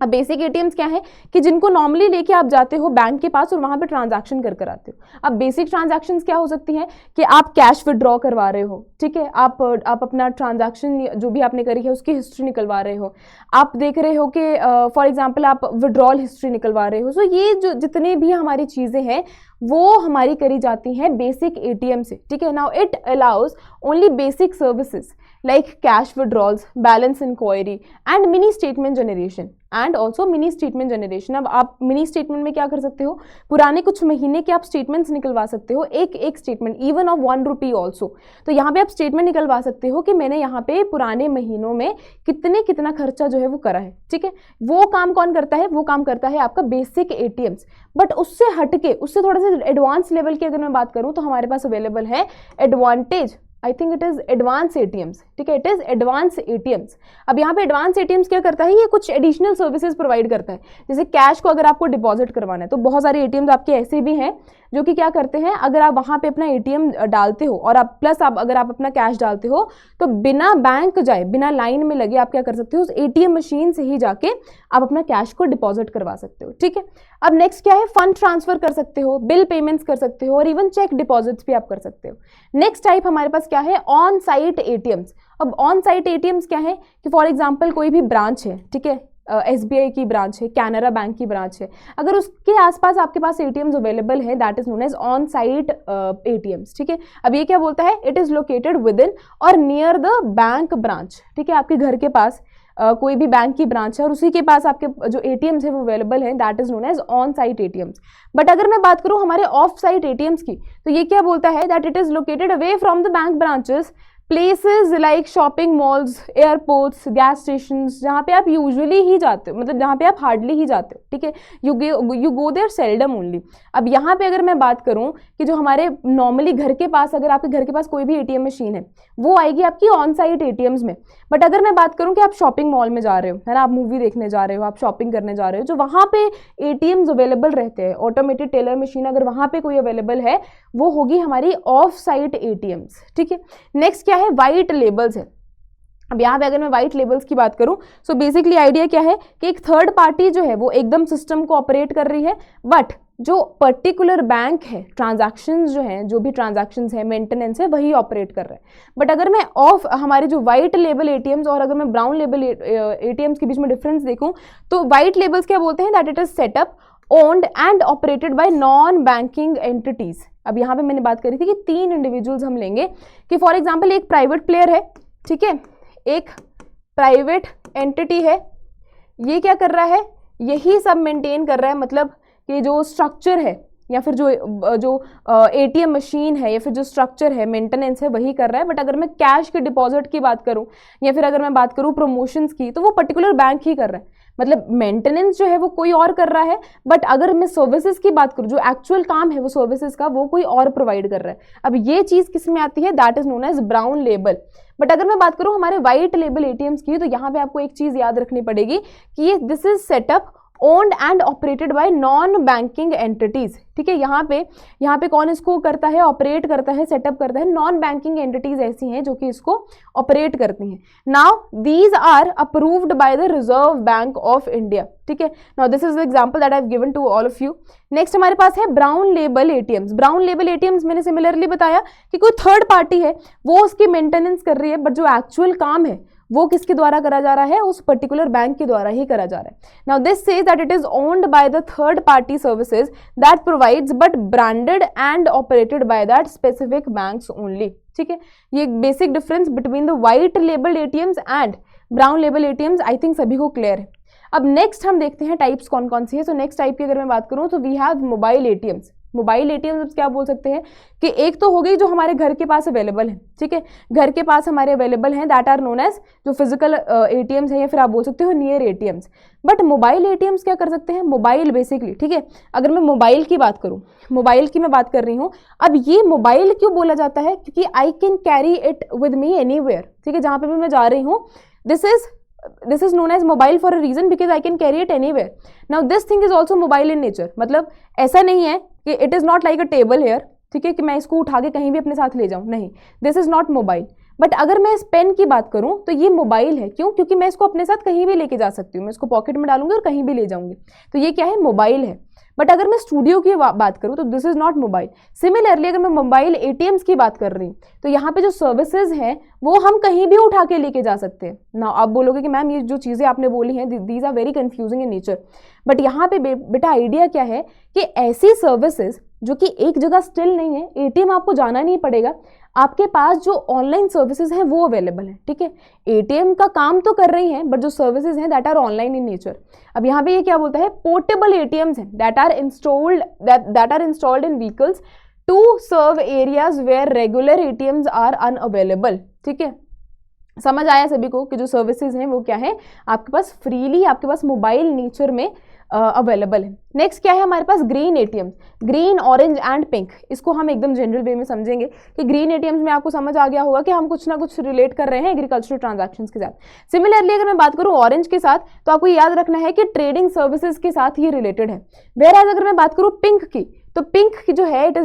अब बेसिक एटीएम्स क्या है कि जिनको नॉर्मली लेके आप जाते हो बैंक के पास और वहां पे ट्रांजैक्शन कर आते हो। अब बेसिक ट्रांजैक्शंस क्या हो सकती हैं कि आप कैश विड्रॉ करवा रहे हो, ठीक है, आप अपना ट्रांजैक्शन जो भी आपने करी है उसकी हिस्ट्री निकलवा रहे हो, आप देख रहे हो कि फॉर एग्जांपल आप विड्रॉल हिस्ट्री निकलवा रहे हो। सो ये जो जितने भी हमारी चीज़ें हैं वो हमारी करी जाती हैं बेसिक एटीएम से, ठीक है। Now it allows only basic services like cash withdrawals, balance inquiry and mini statement generation and also mini statement generation. अब आप मिनी स्टेटमेंट में क्या कर सकते हो, पुराने कुछ महीने के आप स्टेटमेंट्स निकलवा सकते हो, एक statement even of 1 rupee also. तो यहाँ पे आप स्टेटमेंट निकलवा सकते हो कि मैंने यहाँ पे पुराने महीनों में कितना खर्चा जो है वो करा है, ठीक है। वो काम कौन करता है, वो काम करता है आपका बेसिक एटीएम्स। बट उससे हटके, उससे थोड़ा सा एडवांस लेवल की अगर मैं बात करूं तो हमारे पास अवेलेबल है advantage, I think it is advance ATMs, ठीक है, इट इज एडवांस एटीएम्स। अब यहाँ पे एडवांस एटीएम्स क्या करता है, ये कुछ एडिशनल सर्विसेज प्रोवाइड करता है। जैसे कैश को अगर आपको डिपॉजिट करवाना है तो बहुत सारे एटीएम्स आपके ऐसे भी हैं जो कि क्या करते हैं, अगर आप वहाँ पे अपना एटीएम डालते हो और आप प्लस आप अगर आप अपना कैश डालते हो तो बिना बैंक जाए, बिना लाइन में लगे आप क्या कर सकते हो, उस एटीएम मशीन से ही जाके आप अपना कैश को डिपॉजिट करवा सकते हो, ठीक है। अब नेक्स्ट क्या है, फंड ट्रांसफर कर सकते हो, बिल पेमेंट्स कर सकते हो और इवन चेक डिपॉजिट्स भी आप कर सकते हो। नेक्स्ट टाइप हमारे पास क्या है, ऑन साइट एटीएम्स। अब ऑन साइट एटीएम्स क्या है कि फॉर एग्जांपल कोई भी ब्रांच है, ठीक है, SBI की ब्रांच है, कैनरा बैंक की ब्रांच है, अगर उसके आसपास आपके पास एटीएम्स अवेलेबल है, that is known as on site ATMs, ठीक है। अब ये क्या बोलता है, it is located within और नियर द बैंक ब्रांच, ठीक है। आपके घर के पास कोई भी बैंक की ब्रांच है और उसी के पास आपके जो एटीएम्स है वो अवेलेबल है, that is known as on site ATMs. But अगर मैं बात करूं हमारे ऑफ साइट एटीएम्स की, तो ये क्या बोलता है, that it is located away from the bank branches, places like shopping malls, airports, gas station, जहाँ पे आप यूजुअली ही जाते हो, मतलब जहाँ पे आप हार्डली ही जाते हो, ठीक है, you go there seldom only. अब यहाँ पे अगर मैं बात करूँ कि जो हमारे नॉर्मली घर के पास, अगर आपके घर के पास कोई भी एटीएम मशीन है वो आएगी आपकी ऑन साइट एटीएम्स में। बट अगर मैं बात करूँ कि आप शॉपिंग मॉल में जा रहे हो, है ना, आप मूवी देखने जा रहे हो, आप शॉपिंग करने जा रहे हो, जो वहाँ पे एटीएम्स अवेलेबल रहते हैं, ऑटोमेटेड टेलर मशीन अगर वहाँ पे कोई अवेलेबल है, वो होगी हमारी ऑफ साइट एटीएम्स, ठीक है। नेक्स्ट क्या है, वाइट लेबल्स है। अब यहाँ पे अगर मैं व्हाइट लेबल्स की बात करूं, सो बेसिकली आइडिया क्या है कि एक थर्ड पार्टी जो है वो एकदम सिस्टम को ऑपरेट कर रही है, बट जो पर्टिकुलर बैंक है, ट्रांजैक्शंस जो हैं, जो भी ट्रांजैक्शंस है, मेंटेनेंस है, वही ऑपरेट कर रहा है। बट अगर मैं ऑफ हमारे जो व्हाइट लेबल एटीएम्स और अगर मैं ब्राउन लेबल एटीएम्स के बीच में डिफरेंस देखूं, तो व्हाइट लेबल्स क्या बोलते हैं, that it is setup, owned and operated by non banking entities. अब यहाँ पे मैंने बात करी थी कि 3 इंडिविजुअल्स हम लेंगे कि फॉर एग्जाम्पल एक प्राइवेट प्लेयर है, ठीक है, एक प्राइवेट एंटिटी है, ये क्या कर रहा है, यही सब मेंटेन कर रहा है, मतलब कि जो स्ट्रक्चर है या फिर जो एटीएम मशीन है या फिर जो स्ट्रक्चर है, मेंटेनेंस है, वही कर रहा है। बट अगर मैं कैश के डिपॉजिट की बात करूं या फिर अगर मैं बात करूं प्रमोशंस की, तो वो पर्टिकुलर बैंक ही कर रहा है, मतलब मेंटेनेंस जो है वो कोई और कर रहा है। बट अगर मैं सर्विसेज की बात करूं, जो एक्चुअल काम है वो सर्विसेज का, वो कोई और प्रोवाइड कर रहा है। अब ये चीज किस में आती है, that is known as brown label. But अगर मैं बात करूं हमारे व्हाइट लेबल एटीएम्स की, तो यहाँ पे आपको एक चीज याद रखनी पड़ेगी कि ये this is setup, owned and operated by non banking entities, ठीक है। यहाँ पे कौन इसको करता है, ऑपरेट करता है, सेटअप करता है, नॉन बैंकिंग एंटिटीज ऐसी हैं जो कि इसको ऑपरेट करती हैं। Now these are approved by the Reserve Bank of India, ठीक है। Now this is the example that I have given to all of you. Next हमारे पास है brown label ATMs. Brown label ATMs मैंने similarly बताया कि कोई third party है, वो उसकी मेंटेनेंस कर रही है, बट जो एक्चुअल काम है वो किसके द्वारा करा जा रहा है, उस पर्टिकुलर बैंक के द्वारा ही करा जा रहा है। Now this says that it is owned by the third party services that provides but branded and operated by that specific banks only, ठीक है। ये basic difference between the white label ATMs and brown label ATMs I think सभी को clear है। अब next हम देखते हैं टाइप्स कौन कौन सी है। सो नेक्स्ट टाइप की अगर मैं बात करूं तो we have mobile ATMs. Mobile ATMs क्या बोल सकते हैं कि एक तो हो गई जो हमारे घर के पास अवेलेबल है, ठीक है, घर के पास हमारे अवेलेबल हैं, दैट आर नोन एज जो फिजिकल एटीएम्स है या फिर आप बोल सकते हो near ATMs. But mobile ATMs क्या कर सकते हैं, मोबाइल बेसिकली, ठीक है, अगर मैं मोबाइल की बात करूं, मोबाइल की मैं बात कर रही हूं। अब ये मोबाइल क्यों बोला जाता है, क्योंकि I can carry it with me anywhere, ठीक है, जहां पे भी मैं जा रही हूँ, this is known as mobile for a reason because I can carry it anywhere. Now this thing is also mobile in nature, मतलब ऐसा नहीं है कि it is not like a table here, ठीक है, कि मैं इसको उठा के कहीं भी अपने साथ ले जाऊं, नहीं, this is not mobile. But अगर मैं इस पेन की बात करूं तो ये मोबाइल है, क्यों, क्योंकि मैं इसको अपने साथ कहीं भी लेके जा सकती हूँ, मैं इसको पॉकेट में डालूंगी और कहीं भी ले जाऊंगी, तो ये क्या है, मोबाइल है। बट अगर मैं स्टूडियो की बात करूं तो this is not mobile. Similarly अगर मैं मोबाइल एटीएम्स की बात कर रही हूँ तो यहाँ पे जो सर्विसेज हैं वो हम कहीं भी उठा के लेके जा सकते हैं ना। आप बोलोगे कि मैम ये जो चीज़ें आपने बोली हैं these are very confusing in nature, but यहाँ पे बेटा आइडिया क्या है कि ऐसी सर्विसेज जो कि एक जगह स्टिल नहीं है, एटीएम आपको जाना नहीं पड़ेगा, आपके पास जो ऑनलाइन सर्विसेज हैं वो अवेलेबल हैं, ठीक है। एटीएम का काम तो कर रही हैं, बट जो सर्विसेज हैं that are online in nature. अब यहाँ पे ये क्या बोलता है, पोर्टेबल एटीएम्स हैं that are installed in vehicles to serve areas where regular ATMs are unavailable, ठीक है। समझ आया सभी को कि जो सर्विसेज हैं वो क्या है, आपके पास फ्रीली, आपके पास मोबाइल नेचर में अवेलेबल है। नेक्स्ट क्या है हमारे पास, green ATM, green, orange and pink. इसको हम एकदम जनरल वे में समझेंगे कि ग्रीन एटीएम्स में आपको समझ आ गया होगा कि हम कुछ ना कुछ रिलेट कर रहे हैं एग्रीकल्चरल ट्रांजैक्शंस के साथ। सिमिलरली अगर मैं बात करूं ऑरेंज के साथ, तो आपको याद रखना है कि ट्रेडिंग सर्विसेज के साथ ये रिलेटेड है। वेयरएज अगर मैं बात करूं पिंक की, तो पिंक की जो है, it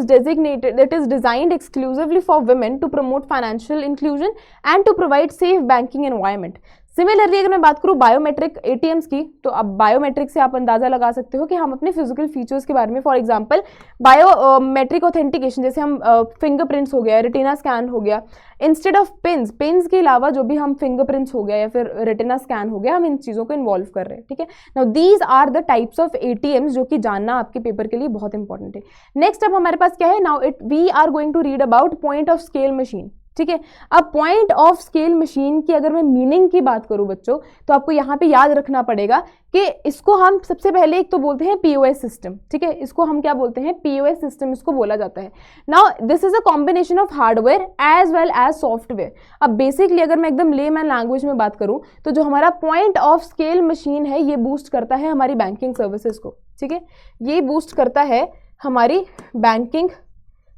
is designed exclusively for women to promote financial inclusion and to provide safe banking environment. Similarly अगर मैं बात करूं बायोमेट्रिक एटीएम्स की, तो अब बायोमेट्रिक से आप अंदाजा लगा सकते हो कि हम अपने फिजिकल फीचर्स के बारे में, फॉर एग्जांपल बायोमेट्रिक ऑथेंटिकेशन, जैसे हम फिंगरप्रिंट्स हो गया, रेटिना स्कैन हो गया, इंस्टेड ऑफ पिन्स के अलावा जो भी हम फिंगरप्रिंट्स हो गया या फिर रेटिना स्कैन हो गया, हम इन चीज़ों को इन्वॉल्व कर रहे हैं, ठीक है। Now these are the types of ATMs जो कि जानना आपके पेपर के लिए बहुत इंपॉर्टेंट है। नेक्स्ट अब हमारे पास क्या है, now we are going to read about point of scale machine, ठीक है। अब पॉइंट ऑफ स्केल मशीन की अगर मैं मीनिंग की बात करूं बच्चों, तो आपको यहाँ पे याद रखना पड़ेगा कि इसको हम सबसे पहले एक तो बोलते हैं पीओएस सिस्टम, ठीक है। इसको हम क्या बोलते हैं, पीओएस सिस्टम इसको बोला जाता है। Now this is a combination of hardware as well as software. अब बेसिकली अगर मैं एकदम लेमैन लैंग्वेज में बात करूं, तो जो हमारा पॉइंट ऑफ स्केल मशीन है ये बूस्ट करता है हमारी बैंकिंग सर्विसेज को, ठीक है। ये बूस्ट करता है हमारी बैंकिंग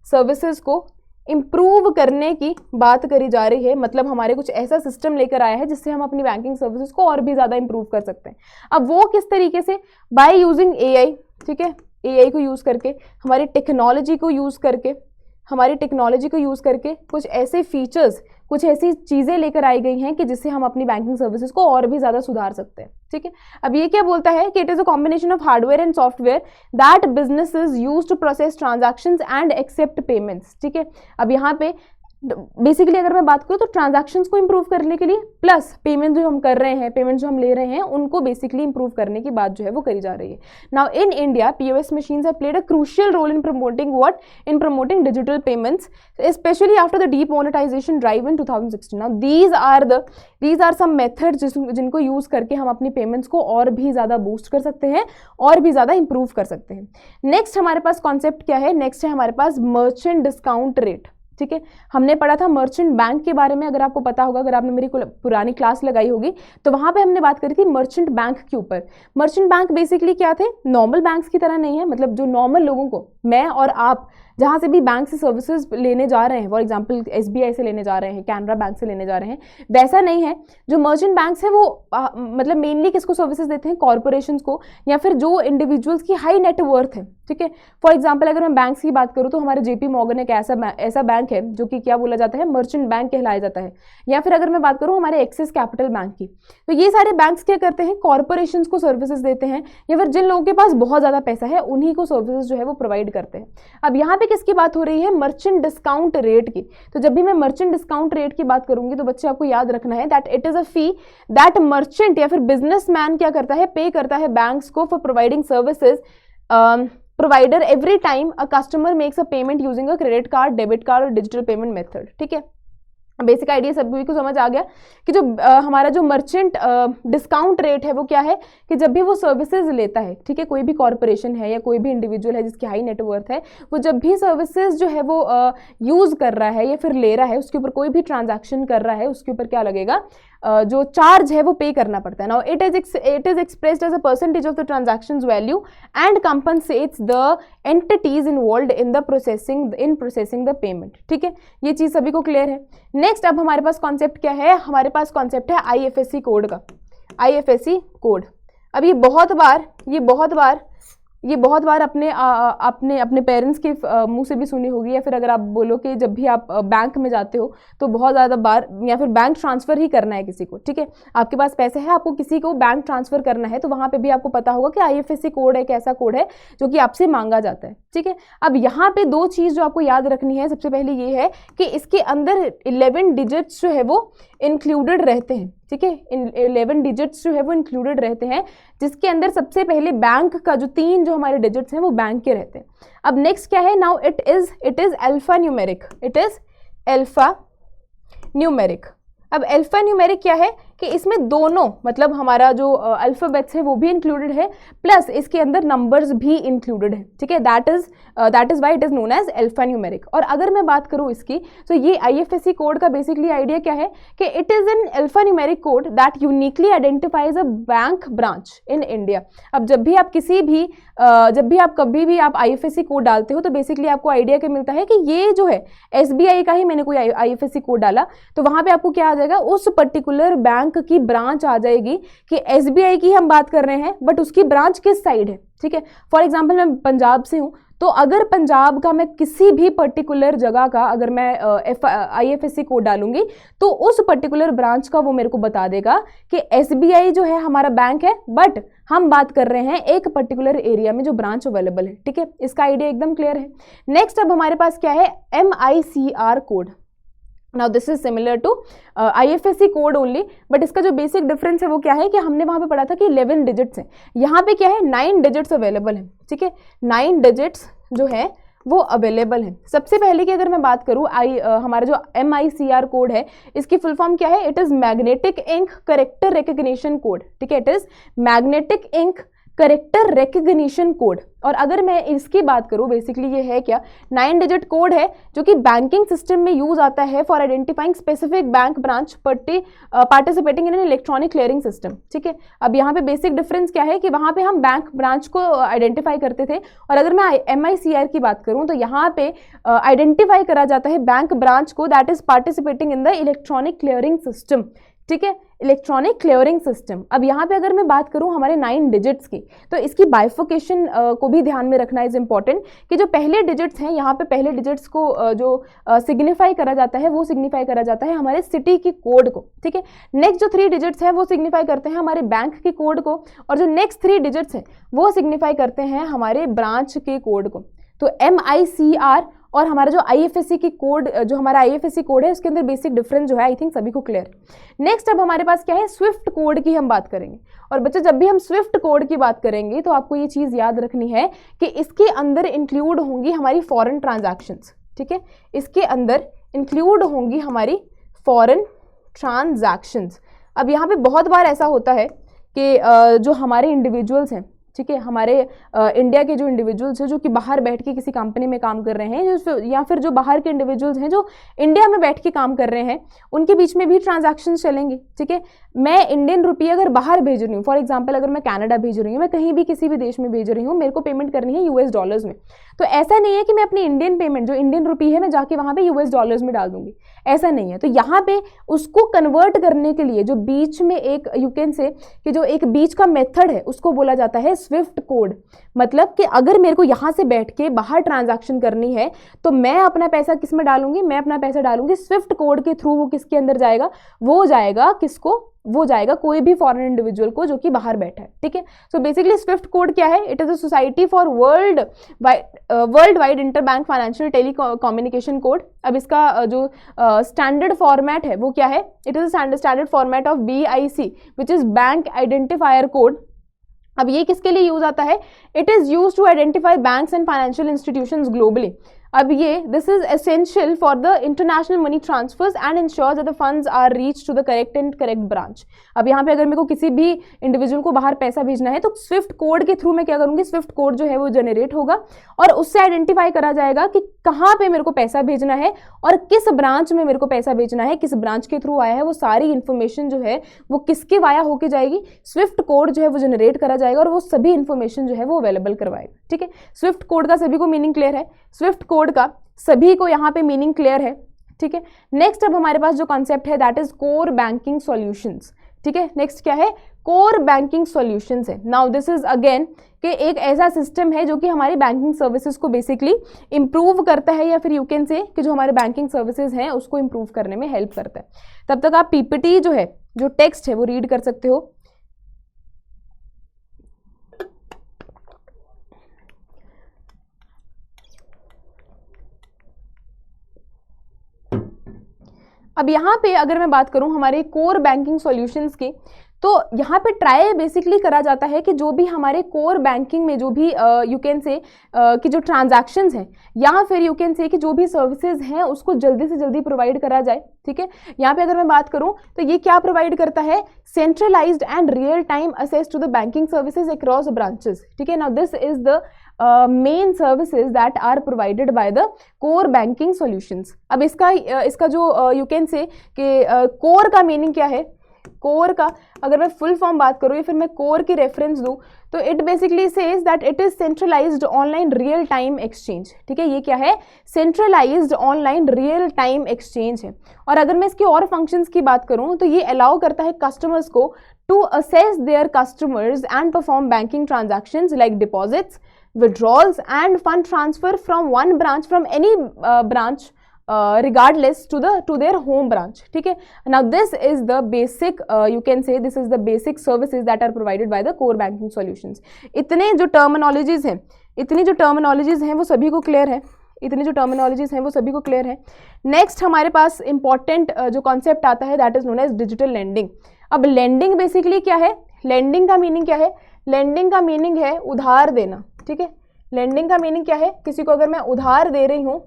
सर्विसेज को इम्प्रूव करने की बात करी जा रही है। मतलब हमारे कुछ ऐसा सिस्टम लेकर आया है जिससे हम अपनी बैंकिंग सर्विसेज को और भी ज़्यादा इम्प्रूव कर सकते हैं। अब वो किस तरीके से, बाय यूजिंग एआई, ठीक है। एआई को यूज़ करके, हमारी टेक्नोलॉजी को यूज़ करके कुछ ऐसे फीचर्स, कुछ ऐसी चीज़ें लेकर आई गई हैं कि जिससे हम अपनी बैंकिंग सर्विसेज को और भी ज़्यादा सुधार सकते हैं, ठीक है। अब ये क्या बोलता है कि it is a combination of hardware and software that businesses use to process transactions and accept payments, ठीक है। अब यहाँ पे बेसिकली अगर मैं बात करूँ तो ट्रांजैक्शंस को इंप्रूव करने के लिए प्लस पेमेंट जो हम कर रहे हैं, पेमेंट जो हम ले रहे हैं, उनको बेसिकली इंप्रूव करने की बात जो है वो करी जा रही है। Now in India POS machines have played a crucial role in promoting digital payments, specially after the demonetisation drive in 2016। Now these are some methods जिनको यूज करके हम अपनी पेमेंट्स को और भी ज़्यादा बूस्ट कर सकते हैं और भी ज़्यादा इंप्रूव कर सकते हैं। नेक्स्ट हमारे पास कॉन्सेप्ट क्या है, नेक्स्ट है हमारे पास मर्चेंट डिस्काउंट रेट, ठीक है। हमने पढ़ा था मर्चेंट बैंक के बारे में, अगर आपको पता होगा, अगर आपने मेरी पुरानी क्लास लगाई होगी तो वहां पे हमने बात करी थी मर्चेंट बैंक के ऊपर। मर्चेंट बैंक बेसिकली क्या थे, नॉर्मल बैंक्स की तरह नहीं है। मतलब जो नॉर्मल लोगों को, मैं और आप जहाँ से भी बैंक से सर्विसेज लेने जा रहे हैं, फॉर एग्जांपल एसबीआई से लेने जा रहे हैं, कैनरा बैंक से लेने जा रहे हैं, वैसा नहीं है। जो मर्चेंट बैंक्स है वो मतलब मेनली किसको सर्विसेज देते हैं, कॉर्पोरेशंस को, या फिर जो इंडिविजुअल्स की हाई नेट वर्थ है, ठीक है। फॉर एग्जांपल अगर मैं बैंक्स की बात करूँ तो हमारे जेपी मॉर्गन एक ऐसा बैंक है जो कि क्या बोला जाता है, मर्चेंट बैंक कहलाया जाता है। या फिर अगर मैं बात करूँ हमारे एक्सिस कैपिटल बैंक की, तो ये सारे बैंक्स क्या करते हैं, कॉर्पोरेशंस को सर्विसेज देते हैं, या फिर जिन लोगों के पास बहुत ज़्यादा पैसा है उन्हीं को सर्विसेज जो है वो प्रोवाइड करते हैं। अब यहाँ पे किसकी बात हो रही है, मर्चेंट डिस्काउंट रेट की। तो जब भी मैं मर्चेंट डिस्काउंट रेट की बात करूंगी तो बच्चे आपको याद रखना है that it is a fee that merchant या फिर बिजनेसमैन क्या करता है, पे करता है बैंक्स को for providing services provider every time a customer makes a payment using a credit card, debit card और डिजिटल पेमेंट मेथड, ठीक है। बेसिक आइडिया सभी को समझ आ गया कि जो हमारा जो मर्चेंट डिस्काउंट रेट है वो क्या है, कि जब भी वो सर्विसेज लेता है, ठीक है, कोई भी कॉर्पोरेशन है या कोई भी इंडिविजुअल है जिसकी हाई नेटवर्थ है, वो जब भी सर्विसेज जो है वो यूज़ कर रहा है या फिर ले रहा है, उसके ऊपर कोई भी ट्रांजैक्शन कर रहा है, उसके ऊपर क्या लगेगा, जो चार्ज है वो पे करना पड़ता है। Now it is expressed as a percentage of the transactions value and compensates the entities involved in processing the payment, ठीक है। ये चीज़ सभी को क्लियर है। नेक्स्ट अब हमारे पास कॉन्सेप्ट क्या है, हमारे पास कॉन्सेप्ट है आईएफएससी कोड का। आईएफएससी कोड, अब ये बहुत बार अपने पेरेंट्स के मुंह से भी सुनी होगी, या फिर अगर आप बोलो कि जब भी आप बैंक में जाते हो तो बहुत ज़्यादा बार, या फिर बैंक ट्रांसफ़र ही करना है किसी को, ठीक है, आपके पास पैसे है, आपको किसी को बैंक ट्रांसफ़र करना है, तो वहाँ पे भी आपको पता होगा कि आईएफएससी कोड एक ऐसा कोड है जो कि आपसे मांगा जाता है, ठीक है। अब यहाँ पे दो चीज़ जो आपको याद रखनी है, सबसे पहले ये है कि इसके अंदर 11 डिजिट्स जो है वो इंक्लूडेड रहते हैं, ठीक है। 11 डिजिट्स जो है वो इंक्लूडेड रहते हैं, जिसके अंदर सबसे पहले बैंक का जो 3 जो हमारे डिजिट्स हैं वो बैंक के रहते हैं। अब नेक्स्ट क्या है, now it is alpha numeric, it is alpha numeric. अब अल्फा न्यूमेरिक क्या है कि इसमें दोनों मतलब हमारा जो अल्फाबेट्स है वो भी इंक्लूडेड है, प्लस इसके अंदर नंबर्स भी इंक्लूडेड है, ठीक है। That is why it is known as alpha numeric. और अगर मैं बात करूं इसकी, तो ये IFSC कोड का बेसिकली आइडिया क्या है कि it is an alpha numeric code that uniquely identifies a bank branch in India. अब जब भी आप कभी भी आप IFSC कोड डालते हो तो बेसिकली आपको आइडिया क्या मिलता है कि ये जो है SBI का ही मैंने कोई IFSC कोड डाला तो वहां पे आपको क्या आ जाएगा, उस पर्टिकुलर बैंक की ब्रांच आ जाएगी कि SBI की हम बात कर रहे हैं बट उसकी ब्रांच किस साइड है, ठीक है। फॉर एग्जांपल मैं पंजाब से हूं, तो अगर पंजाब का मैं किसी भी पर्टिकुलर जगह का अगर मैं IFSC कोड डालूंगी तो उस पर्टिकुलर ब्रांच का वो मेरे को बता देगा कि SBI जो है हमारा बैंक है, बट हम बात कर रहे हैं एक पर्टिकुलर एरिया में जो ब्रांच अवेलेबल है, ठीक है। इसका आइडिया एकदम क्लियर है। नेक्स्ट अब हमारे पास क्या है, MICR code. Now this is similar to IFSC code only, but इसका जो बेसिक डिफरेंस है वो क्या है कि हमने वहां पे पढ़ा था कि 11 डिजिट्स हैं, यहाँ पे क्या है 9 डिजिट्स अवेलेबल है, ठीक है। 9 डिजिट्स जो है वो अवेलेबल है। सबसे पहले की अगर मैं बात करूं हमारा जो MICR कोड है इसकी फुल फॉर्म क्या है, it is magnetic ink character recognition code, ठीक है। It is magnetic ink character recognition code. और अगर मैं इसकी बात करूं बेसिकली ये है क्या, 9 डिजिट कोड है जो कि बैंकिंग सिस्टम में यूज आता है for identifying specific bank branch participating in an electronic clearing system, ठीक है। अब यहाँ पे बेसिक डिफरेंस क्या है कि वहां पे हम बैंक ब्रांच को आइडेंटिफाई करते थे, और अगर मैं MICR की बात करूं तो यहाँ पे आइडेंटिफाई करा जाता है बैंक ब्रांच को that is participating in the electronic clearing system, ठीक है, इलेक्ट्रॉनिक क्लियरिंग सिस्टम। अब यहाँ पे अगर मैं बात करूँ हमारे 9 डिजिट्स की, तो इसकी बाइफोकेशन को भी ध्यान में रखना इज इंपॉर्टेंट कि जो पहले डिजिट्स हैं, यहाँ पे पहले डिजिट्स को जो सिग्निफाई करा जाता है वो सिग्निफाई करा जाता है हमारे सिटी की कोड को, ठीक है। नेक्स्ट जो 3 डिजिट्स हैं वो सिग्निफाई करते हैं हमारे बैंक की कोड को, और जो नेक्स्ट 3 डिजिट्स हैं वो सिग्निफाई करते हैं हमारे ब्रांच के कोड को। तो MICR और हमारा जो IFSC की कोड, जो हमारा IFSC कोड है उसके अंदर बेसिक डिफरेंस जो है आई थिंक सभी को क्लियर है। नेक्स्ट अब हमारे पास क्या है, स्विफ्ट कोड की हम बात करेंगे। और बच्चे जब भी हम स्विफ्ट कोड की बात करेंगे तो आपको ये चीज याद रखनी है कि इसके अंदर इंक्लूड होंगी हमारी फॉरेन ट्रांजैक्शंस, ठीक है। इसके अंदर इंक्लूड होंगी हमारी फॉरेन ट्रांजैक्शंस। अब यहाँ पे बहुत बार ऐसा होता है कि जो हमारे इंडिविजुअल्स हैं, ठीक है, हमारे इंडिया के जो इंडिविजुअल्स हैं जो कि बाहर बैठ के किसी कंपनी में काम कर रहे हैं, या फिर जो बाहर के इंडिविजुअल्स हैं जो इंडिया में बैठ के काम कर रहे हैं, उनके बीच में भी ट्रांजैक्शन चलेंगे, ठीक है। मैं इंडियन रुपये अगर बाहर भेज रही हूँ, फॉर एग्जांपल अगर मैं कनाडा भेज रही हूँ, मैं कहीं भी किसी भी देश में भेज रही हूँ, मेरे को पेमेंट करनी है US डॉलर्स में, तो ऐसा नहीं है कि मैं अपनी इंडियन पेमेंट जो इंडियन रुपये है मैं जाके वहां पे US डॉलर्स में डाल दूंगी, ऐसा नहीं है। तो यहाँ पे उसको कन्वर्ट करने के लिए जो बीच में एक यू कैन से कि जो एक बीच का मेथड है उसको बोला जाता है स्विफ्ट कोड। मतलब कि अगर मेरे को यहाँ से बैठ के बाहर ट्रांजैक्शन करनी है तो मैं अपना पैसा किस में डालूंगी, मैं अपना पैसा डालूंगी स्विफ्ट कोड के थ्रू। वो किसके अंदर जाएगा, वो जाएगा किसको, वो जाएगा कोई भी फॉरेन इंडिविजुअल को जो कि बाहर बैठा है, ठीक है। सो बेसिकली स्विफ्ट कोड क्या है, it is a society for worldwide interbank financial telecommunication code. अब इसका जो स्टैंडर्ड फॉर्मेट है वो क्या है, it is standard format of BIC which is bank identifier code. अब ये किसके लिए यूज आता है, it is use to identify banks and financial institutions globally. अब ये this is essential for the international money transfers and ensures that the funds are reach to the correct branch. अब यहाँ पे अगर मेरे को किसी भी इंडिविजुअल को बाहर पैसा भेजना है तो स्विफ्ट कोड के थ्रू मैं क्या करूंगी, स्विफ्ट कोड जो है वो जनरेट होगा और उससे आइडेंटिफाई करा जाएगा कि कहाँ पे मेरे को पैसा भेजना है और किस ब्रांच में मेरे को पैसा भेजना है, किस ब्रांच के थ्रू आया है, वो सारी इंफॉर्मेशन जो है वो किसके वाया होके जाएगी, स्विफ्ट कोड जो है वो जनरेट करा जाएगा और वो सभी इंफॉर्मेशन जो है वो अवेलेबल करवाएगा, ठीक है। स्विफ्ट कोड का सभी को मीनिंग क्लियर है, स्विफ्ट कोड का सभी को यहाँ पे मीनिंग क्लियर है, ठीक है। नेक्स्ट अब हमारे पास जो कॉन्सेप्ट है that is core banking solutions, ठीक है। नेक्स्ट क्या है, कोर बैंकिंग सॉल्यूशंस है। नाउ दिस इज अगेन कि एक ऐसा सिस्टम है जो कि हमारी बैंकिंग सर्विसेज को बेसिकली इंप्रूव करता है, या फिर यू कैन से कि जो हमारे बैंकिंग सर्विसेज हैं उसको इंप्रूव करने में हेल्प करता है। तब तक आप PPT जो है, जो टेक्स्ट है वो रीड कर सकते हो। अब यहाँ पे अगर मैं बात करूँ हमारे कोर बैंकिंग सॉल्यूशंस की, तो यहाँ पे ट्राई बेसिकली करा जाता है कि जो भी हमारे कोर बैंकिंग में जो भी यू कैन से कि जो ट्रांजैक्शंस हैं या फिर यू कैन से कि जो भी सर्विसेज हैं उसको जल्दी से जल्दी प्रोवाइड करा जाए, ठीक है। यहाँ पे अगर मैं बात करूँ तो ये क्या प्रोवाइड करता है, centralised and real time access to the banking services across branches, ठीक है। Now this is the main services that are provided by the core banking solutions. अब इसका जो यू कैन से कि कोर का मीनिंग क्या है, कोर का अगर मैं फुल फॉर्म बात करूँ या फिर मैं कोर की रेफरेंस दूँ तो it basically says that it is centralised online real time exchange, ठीक है। ये क्या है, centralised online real time exchange है। और अगर मैं इसके और फंक्शंस की बात करूँ तो ये अलाउ करता है कस्टमर्स को to access their customers and perform banking transactions like deposits, withdrawals and fund transfer from one branch, from any branch regardless to their home branch, ठीक है। Now this is the basic you can say this is the basic services that are provided by the core banking solutions। इतने जो terminologies हैं वो सभी को clear है, next हमारे पास इंपॉर्टेंट जो कॉन्सेप्ट आता है that is known as digital lending. अब लेंडिंग बेसिकली क्या है, लेंडिंग का मीनिंग क्या है, लेंडिंग का मीनिंग है उधार देना, ठीक है। लेंडिंग का मीनिंग क्या है, किसी को अगर मैं उधार दे रही हूं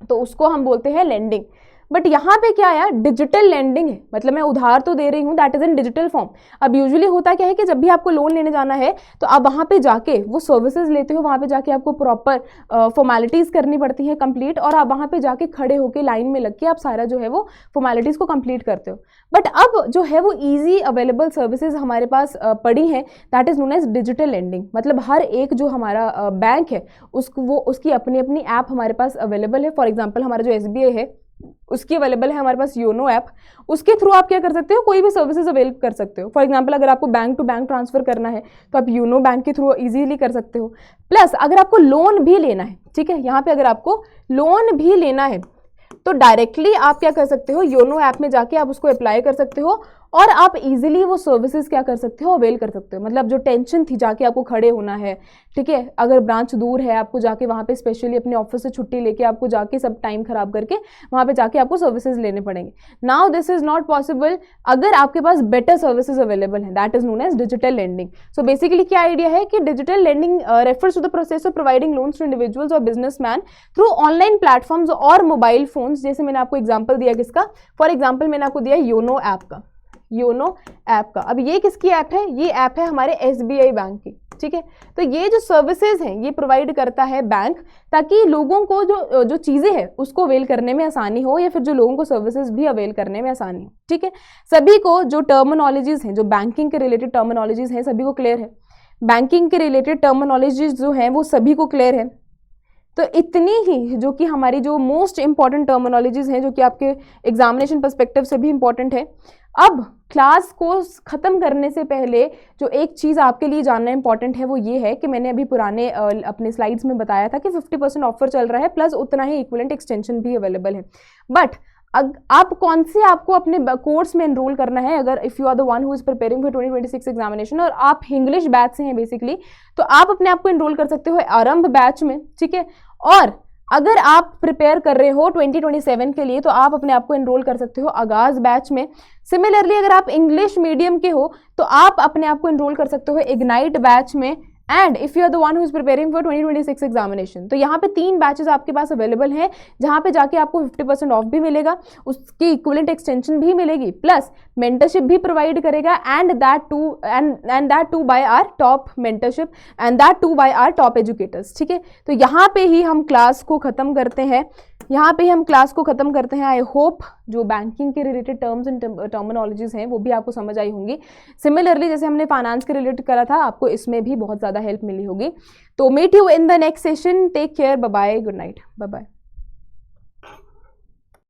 तो उसको हम बोलते हैं लेंडिंग। बट यहाँ पे क्या आया, डिजिटल लेंडिंग है, मतलब मैं उधार तो दे रही हूँ that is in digital form. अब यूजुअली होता क्या है कि जब भी आपको लोन लेने जाना है तो आप वहाँ पे जाके वो सर्विसेज लेते हो, वहाँ पे जाके आपको प्रॉपर फॉर्मेलिटीज करनी पड़ती है कंप्लीट, और आप वहाँ पे जाके खड़े होके लाइन में लग के आप सारा जो है वो फॉर्मेलिटीज को कंप्लीट करते हो। बट अब जो है वो ईजी अवेलेबल सर्विसेज हमारे पास पड़ी हैं that is known as digital lending. मतलब हर एक जो हमारा बैंक है उसकी अपनी अपनी ऐप हमारे पास अवेलेबल है। फॉर एग्जाम्पल हमारा जो SBI है उसकी अवेलेबल है हमारे पास योनो ऐप, उसके थ्रू आप क्या कर सकते हो, कोई भी सर्विसेज अवेल कर सकते हो। फॉर एग्जांपल अगर आपको बैंक टू बैंक ट्रांसफर करना है तो आप योनो बैंक के थ्रू इजीली कर सकते हो। प्लस अगर आपको लोन भी लेना है, ठीक है, यहाँ पे अगर आपको लोन भी लेना है तो डायरेक्टली आप क्या कर सकते हो, योनो ऐप में जाके आप उसको अप्लाई कर सकते हो और आप इजीली वो सर्विसेज क्या कर सकते हो, अवेल कर सकते हो। मतलब जो टेंशन थी जाके आपको खड़े होना है, ठीक है, अगर ब्रांच दूर है आपको जाके वहाँ पे स्पेशली अपने ऑफिस से छुट्टी लेके आपको जाके सब टाइम खराब करके वहाँ पे जाके आपको सर्विसेज लेने पड़ेंगे। Now this is not possible अगर आपके पास बेटर सर्विसेज अवेलेबल है, that is known as digital lending. So basically क्या आइडिया है कि digital lending refers to the process of providing loans to individuals और बिजनेसमैन थ्रू ऑनलाइन प्लेटफॉर्म्स और mobile phones. जैसे मैंने आपको एग्जाम्पल दिया किसका, फॉर एग्जाम्पल मैंने आपको दिया योनो ऐप का, योनो ऐप का। अब ये किसकी ऐप है, ये ऐप है हमारे SBI बैंक की, ठीक है। तो ये जो सर्विसेज हैं ये प्रोवाइड करता है बैंक, ताकि लोगों को जो चीज़ें हैं उसको अवेल करने में आसानी हो, या फिर जो लोगों को सर्विसेज भी अवेल करने में आसानी हो, ठीक है। सभी को जो टर्मिनोलॉजीज हैं, जो बैंकिंग के रिलेटेड टर्मिनोलॉजीज हैं, सभी को क्लियर है। बैंकिंग के रिलेटेड टर्मिनोलॉजीज जो हैं वो सभी को क्लियर है। तो इतनी ही जो कि हमारी जो मोस्ट इंपॉर्टेंट टर्मिनोलॉजीज हैं, जो कि आपके एग्जामिनेशन पर्सपेक्टिव से भी इंपॉर्टेंट है। अब क्लास को ख़त्म करने से पहले जो एक चीज़ आपके लिए जानना इंपॉर्टेंट है वो ये है कि मैंने अभी पुराने अपने स्लाइड्स में बताया था कि 50% ऑफर चल रहा है, प्लस उतना ही इक्विवेलेंट एक्सटेंशन भी अवेलेबल है। बट आप कौन से आपको अपने कोर्स में एनरोल करना है, अगर if you are the one who is preparing for 2026 examination और आप इंग्लिश बैच से हैं बेसिकली, तो आप अपने आप को एनरोल कर सकते हो आरंभ बैच में, ठीक है। और अगर आप प्रिपेयर कर रहे हो 2027 के लिए तो आप अपने आप को एनरोल कर सकते हो आगाज बैच में। सिमिलरली अगर आप इंग्लिश मीडियम के हो तो आप अपने आप को एनरोल कर सकते हो इग्नाइट बैच में। And if you are the one who is preparing for 2026 examination, तो यहाँ पे 3 बैचेस आपके पास अवेलेबल हैं, जहाँ पे जाके आपको 50% ऑफ भी मिलेगा, उसकी इक्विवेलेंट एक्सटेंशन भी मिलेगी, प्लस मेंटरशिप भी प्रोवाइड करेगा, and that too by our top mentorship, and that too by our top educators, ठीक है। तो यहाँ पे ही हम क्लास को ख़त्म करते हैं, आई होप जो बैंकिंग के रिलेटेड टर्म्स एंड टर्मिनोलॉजीज हैं वो भी आपको समझ आई होंगी। सिमिलरली जैसे हमने फाइनेंस के रिलेटेड करा था, आपको इसमें भी बहुत ज़्यादा हेल्प मिली होगी। तो meet you in the next session, take care, bye bye, good night, bye bye.